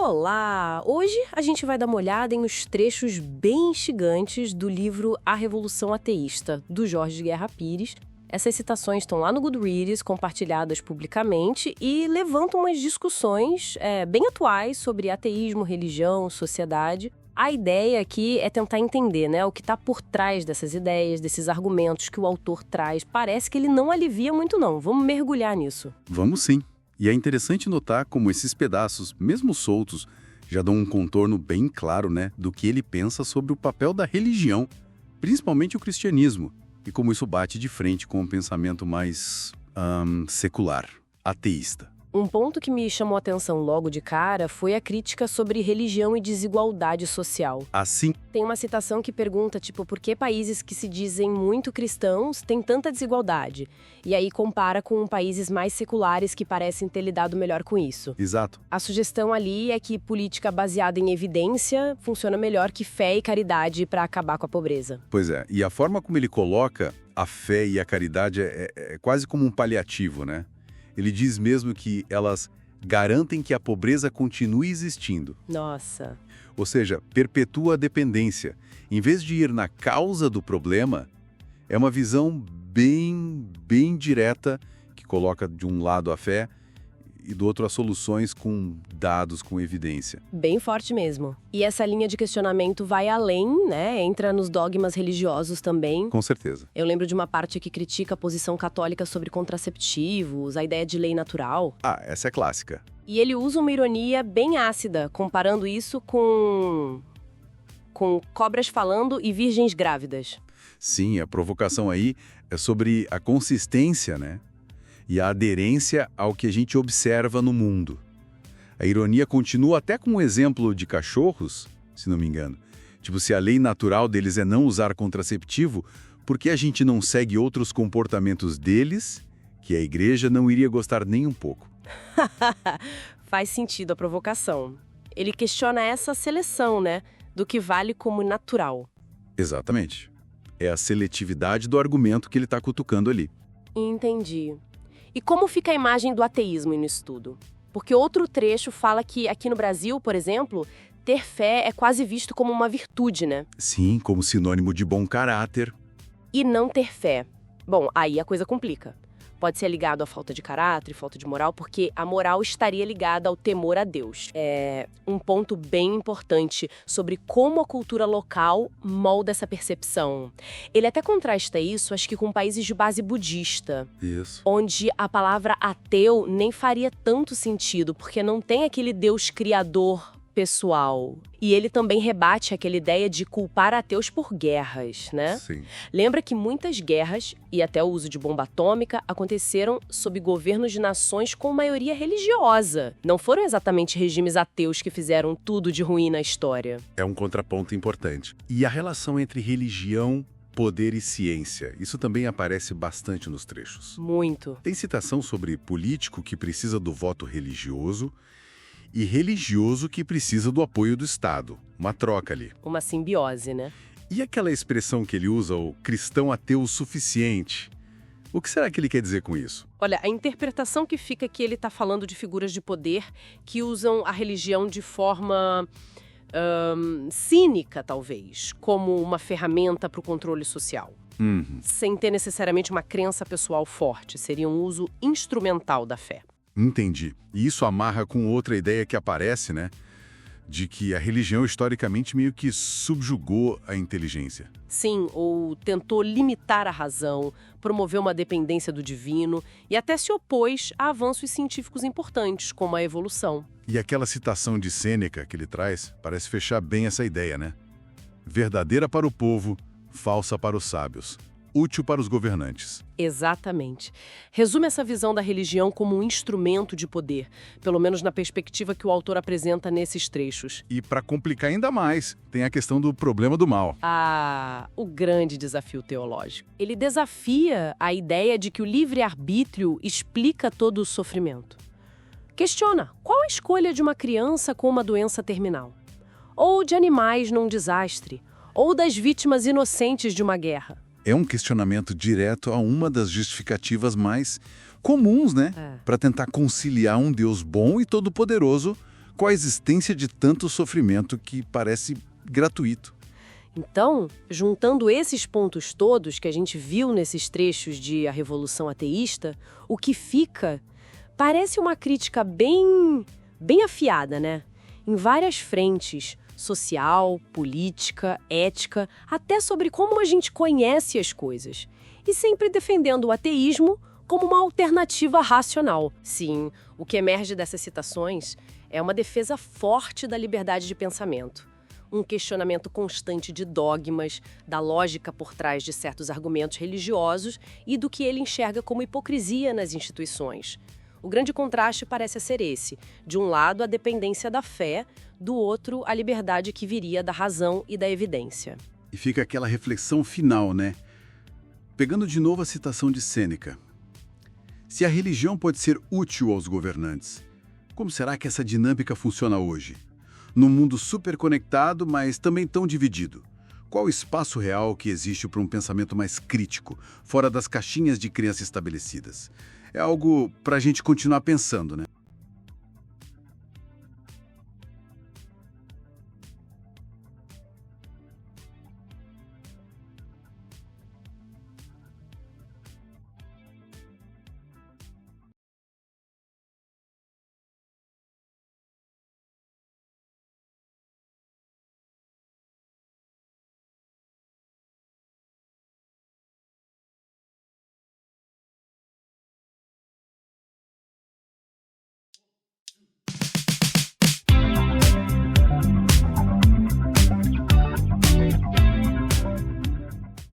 Olá! Hoje a gente vai dar uma olhada em uns trechos bem instigantes do livro A Revolução Ateísta, do Jorge Guerra Pires. Essas citações estão lá no Goodreads, compartilhadas publicamente, e levantam umas discussões bem atuais sobre ateísmo, religião, sociedade. A ideia aqui é tentar entender, o que está por trás dessas ideias, desses argumentos que o autor traz. Parece que ele não alivia muito não. Vamos mergulhar nisso. Vamos sim. E é interessante notar como esses pedaços, mesmo soltos, já dão um contorno bem claro, do que ele pensa sobre o papel da religião, principalmente o cristianismo, e como isso bate de frente com um pensamento mais secular, ateísta. Um ponto que me chamou a atenção logo de cara foi a crítica sobre religião e desigualdade social. Assim, Tem uma citação que pergunta, por que países que se dizem muito cristãos têm tanta desigualdade? E aí compara com países mais seculares que parecem ter lidado melhor com isso. exato. A sugestão ali é que política baseada em evidência funciona melhor que fé e caridade para acabar com a pobreza. Pois é, e a forma como ele coloca a fé e a caridade é quase como um paliativo, Ele diz mesmo que elas garantem que a pobreza continue existindo. Nossa. Ou seja, perpetua a dependência. Em vez de ir na causa do problema, é uma visão bem direta que coloca de um lado a fé e do outro as soluções com dados, com evidência. Bem forte mesmo. E essa linha de questionamento vai além, entra nos dogmas religiosos também. Com certeza. Eu lembro de uma parte que critica a posição católica sobre contraceptivos, a ideia de lei natural. Essa é clássica. E ele usa uma ironia bem ácida, comparando isso com cobras falando e virgens grávidas. Sim, a provocação aí é sobre a consistência, e a aderência ao que a gente observa no mundo. A ironia continua até com um exemplo de cachorros, se não me engano. Se a lei natural deles é não usar contraceptivo, por que a gente não segue outros comportamentos deles que a igreja não iria gostar nem um pouco? Faz sentido a provocação. Ele questiona essa seleção, do que vale como natural. Exatamente. É a seletividade do argumento que ele está cutucando ali. Entendi. E como fica a imagem do ateísmo nisso tudo? Porque outro trecho fala que aqui no Brasil, por exemplo, ter fé é quase visto como uma virtude, Sim, como sinônimo de bom caráter. E não ter fé. Bom, aí a coisa complica. Pode ser ligado à falta de caráter e falta de moral, porque a moral estaria ligada ao temor a Deus. É um ponto bem importante sobre como a cultura local molda essa percepção. Ele até contrasta isso, acho que com países de base budista. Isso. Onde a palavra ateu nem faria tanto sentido, porque não tem aquele Deus criador pessoal. E ele também rebate aquela ideia de culpar ateus por guerras, Sim. Lembra que muitas guerras, e até o uso de bomba atômica, aconteceram sob governos de nações com maioria religiosa. Não foram exatamente regimes ateus que fizeram tudo de ruim na história. É um contraponto importante. E a relação entre religião, poder e ciência, isso também aparece bastante nos trechos. Muito. Tem citação sobre político que precisa do voto religioso e religioso que precisa do apoio do Estado. Uma troca ali. Uma simbiose, E aquela expressão que ele usa, o cristão ateu o suficiente? O que será que ele quer dizer com isso? Olha, a interpretação que fica é que ele está falando de figuras de poder que usam a religião de forma cínica, talvez, como uma ferramenta para o controle social. Sem ter necessariamente uma crença pessoal forte. Seria um uso instrumental da fé. Entendi. E isso amarra com outra ideia que aparece, de que a religião historicamente meio que subjugou a inteligência. Sim, ou tentou limitar a razão, promoveu uma dependência do divino e até se opôs a avanços científicos importantes, como a evolução. E aquela citação de Sêneca que ele traz parece fechar bem essa ideia, Verdadeira para o povo, falsa para os sábios. Útil para os governantes. Exatamente. Resume essa visão da religião como um instrumento de poder, pelo menos na perspectiva que o autor apresenta nesses trechos. E para complicar ainda mais, tem a questão do problema do mal. O grande desafio teológico. Ele desafia a ideia de que o livre-arbítrio explica todo o sofrimento. Questiona qual a escolha de uma criança com uma doença terminal, ou de animais num desastre, ou das vítimas inocentes de uma guerra. É um questionamento direto a uma das justificativas mais comuns, para tentar conciliar um Deus bom e todo-poderoso coexistência de tanto sofrimento que parece gratuito. Então, juntando esses pontos todos que a gente viu nesses trechos de A Revolução Ateísta, o que fica parece uma crítica bem afiada, né? Em várias frentes, social, política, ética, até sobre como a gente conhece as coisas. E sempre defendendo o ateísmo como uma alternativa racional. Sim, o que emerge dessas citações é uma defesa forte da liberdade de pensamento. Um questionamento constante de dogmas, da lógica por trás de certos argumentos religiosos e do que ele enxerga como hipocrisia nas instituições. O grande contraste parece ser esse: de um lado, a dependência da fé, do outro, a liberdade que viria da razão e da evidência. E fica aquela reflexão final, né? Pegando de novo a citação de Sêneca. Se a religião pode ser útil aos governantes, como será que essa dinâmica funciona hoje? Num mundo super conectado, mas também tão dividido. Qual o espaço real que existe para um pensamento mais crítico, fora das caixinhas de crença estabelecidas? É algo para a gente continuar pensando, né?